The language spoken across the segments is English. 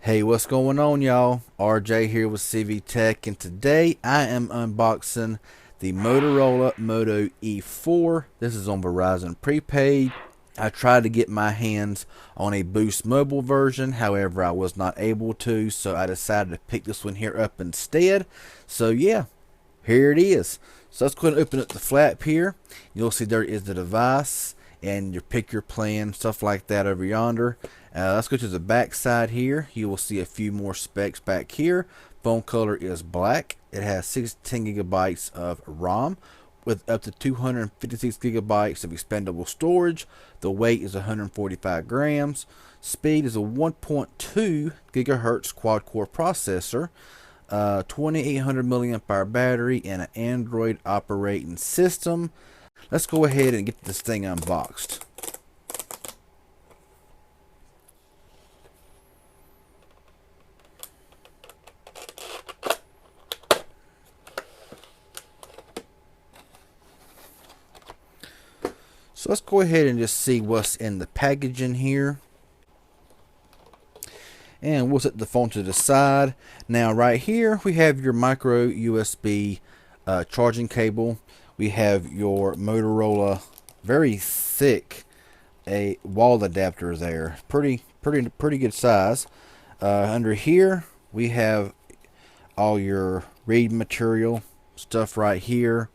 Hey, what's going on, y'all? RJ here with CV Tech, and today I am unboxing the Motorola Moto E4. This is on Verizon Prepaid. I tried to get my hands on a Boost Mobile version, however I was not able to, so I decided to pick this one here up instead. So yeah, here it is. So let's go ahead and open up the flap here. You'll see there is the device and your pick your plan, stuff like that over yonder. Let's go to the back side here. You will see a few more specs back here. Phone color is black. It has 16 gigabytes of ROM with up to 256 gigabytes of expandable storage. The weight is 145 grams. Speed is a 1.2 gigahertz quad core processor. 2800 milliamp hour battery and an Android operating system. Let's go ahead and get this thing unboxed. So let's go ahead and just see what's in the packaging here. And we'll set the phone to the side. Now right here we have your micro USB charging cable. We have your Motorola very thick a wall adapter there. Pretty good size. Under here we have all your read material stuff right here.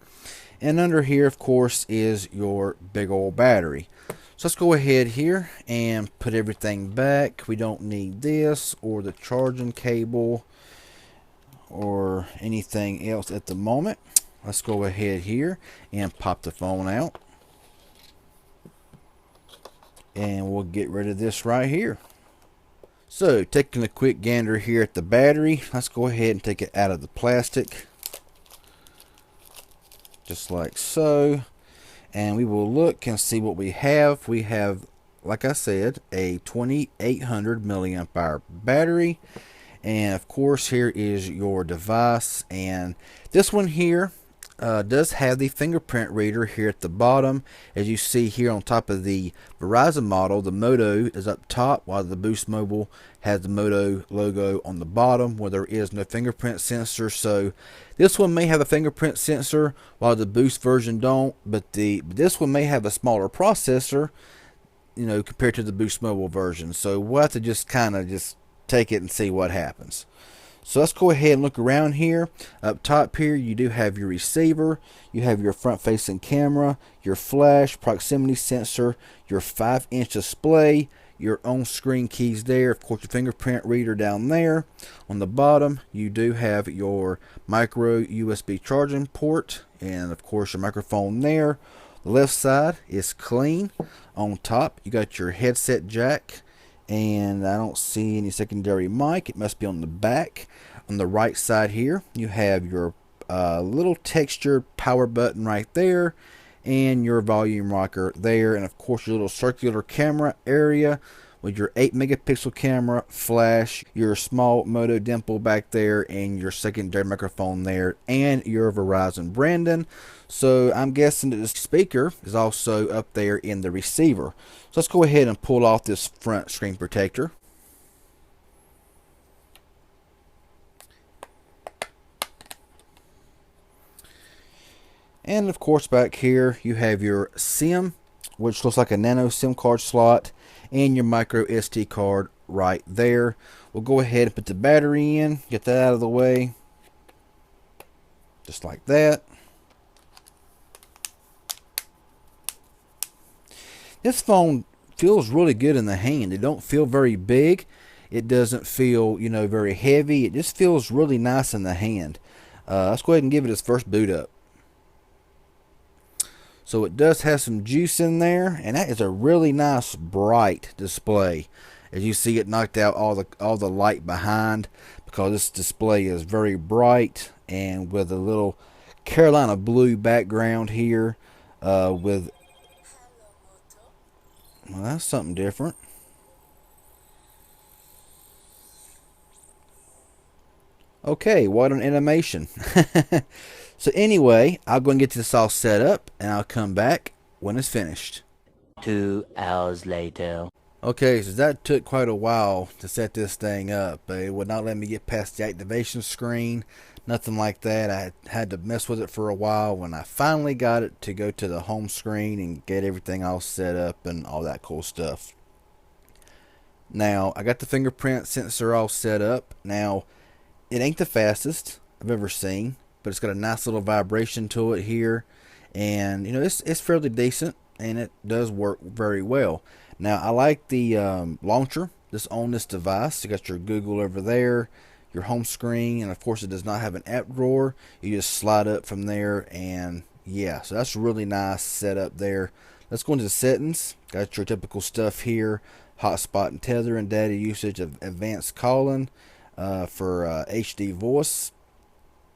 And under here, of course, is your big old battery. So let's go ahead here and put everything back. We don't need this or the charging cable or anything else at the moment. Let's go ahead here and pop the phone out. And we'll get rid of this right here. So taking a quick gander here at the battery, let's go ahead and take it out of the plastic. Just like so, and we will look and see what we have. We have, like I said, a 2800 milliamp hour battery, and of course here is your device. And this one here does have the fingerprint reader here at the bottom. As you see here on top of the Verizon model, the Moto is up top, while the Boost Mobile has the Moto logo on the bottom, where there is no fingerprint sensor. So this one may have a fingerprint sensor while the Boost version don't, but this one may have a smaller processor, you know, compared to the Boost Mobile version. So we'll have to just kind of just take it and see what happens. So let's go ahead and look around here. Up top here you do have your receiver, you have your front facing camera, your flash, proximity sensor, your 5-inch display, your on screen keys there, of course your fingerprint reader down there. On the bottom you do have your micro USB charging port, and of course your microphone there. The left side is clean. On top you got your headset jack, and I don't see any secondary mic. It must be on the back. On the right side here you have your little textured power button right there, and your volume rocker there, and of course your little circular camera area with your 8 megapixel camera, flash, your small Moto dimple back there, and your secondary microphone there, and your Verizon branding. So I'm guessing that the speaker is also up there in the receiver. So let's go ahead and pull off this front screen protector. And of course back here you have your SIM, which looks like a nano SIM card slot, and your micro SD card right there. We'll go ahead and put the battery in, get that out of the way, just like that. This phone feels really good in the hand. It don't feel very big. It doesn't feel, you know, very heavy. It just feels really nice in the hand. Let's go ahead and give it its first boot up. So it does have some juice in there, and that is a really nice bright display. As you see, it knocked out all the light behind, because this display is very bright, and with a little Carolina blue background here with, well, that's something different. Okay, what an animation. So anyway, I'll go and get this all set up, and I'll come back when it's finished. 2 hours later. Okay, so that took quite a while to set this thing up. It would not let me get past the activation screen, nothing like that. I had to mess with it for a while. When I finally got it to go to the home screen and get everything all set up and all that cool stuff. Now, I got the fingerprint sensor all set up. Now, it ain't the fastest I've ever seen, but it's got a nice little vibration to it here. And, you know, it's fairly decent, and it does work very well. Now, I like the launcher that's on this device. You got your Google over there, your home screen, and of course it does not have an app drawer. You just slide up from there, and yeah, so that's really nice setup there. Let's go into the settings. Got your typical stuff here: hotspot and tether and data usage, of advanced calling for HD voice.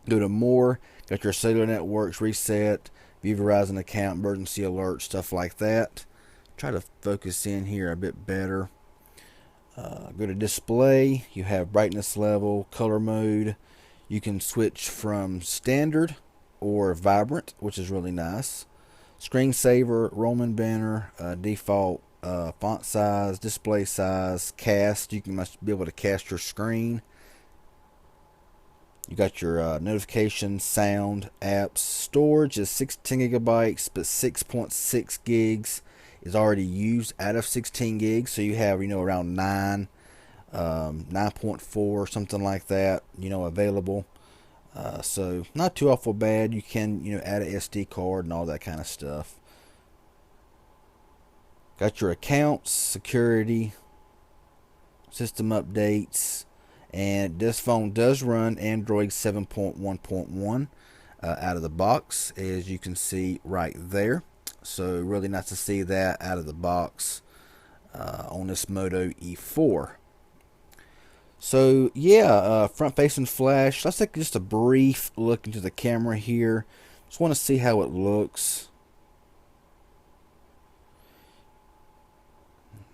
Go to more. Got your cellular networks reset, view Verizon account, emergency alert, stuff like that. Try to focus in here a bit better. Go to display. You have brightness level, color mode. You can switch from standard or vibrant, which is really nice. Screensaver, Roman banner, default font size, display size, cast. You must be able to cast your screen. You got your notifications, sound, apps. Storage is 16 gigabytes, but 6.6 gigs is already used out of 16 gigs. So you have, you know, around 9.4, something like that, you know, available. So not too awful bad. You can, you know, add an SD card and all that kind of stuff. Got your accounts, security, system updates. And this phone does run Android 7.1.1 out of the box, as you can see right there. So really nice to see that out of the box on this Moto E4. So yeah, front facing flash. Let's take just a brief look into the camera here. Just want to see how it looks.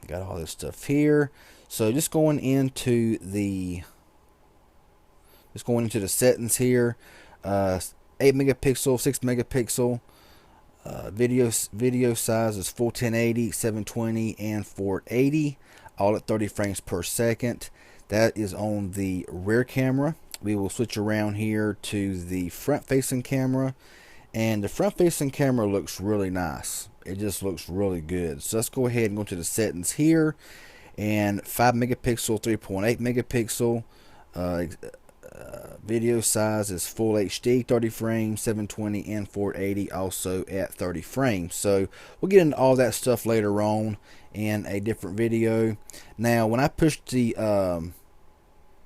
Got all this stuff here. So just going into the settings here. 8 megapixel, 6 megapixel. Video size is full 1080, 720, and 480, all at 30 frames per second. That is on the rear camera. We will switch around here to the front facing camera, and the front facing camera looks really nice. It just looks really good. So let's go ahead and go to the settings here, and 5 megapixel, 3.8 megapixel. Video size is full HD, 30 frames, 720, and 480, also at 30 frames. So we'll get into all that stuff later on in a different video. Now, when I pushed the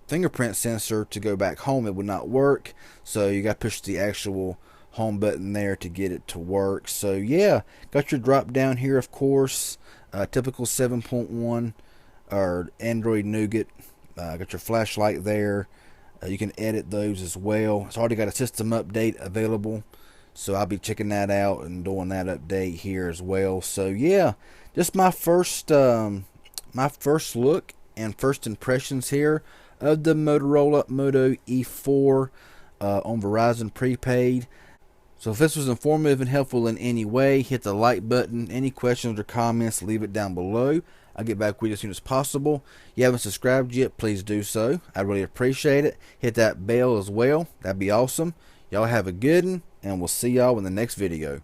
fingerprint sensor to go back home, it would not work. So you got to push the actual home button there to get it to work. So yeah, got your drop down here, of course. Typical 7.1 or Android Nougat. Got your flashlight there. You can edit those as well. It's already got a system update available, so I'll be checking that out and doing that update here as well. So yeah, just my first look and first impressions here of the Motorola Moto E4 on Verizon Prepaid. So if this was informative and helpful in any way, hit the like button. Any questions or comments, leave it down below. I'll get back with you as soon as possible. If you haven't subscribed yet, please do so. I really appreciate it. Hit that bell as well. That'd be awesome. Y'all have a good one, and we'll see y'all in the next video.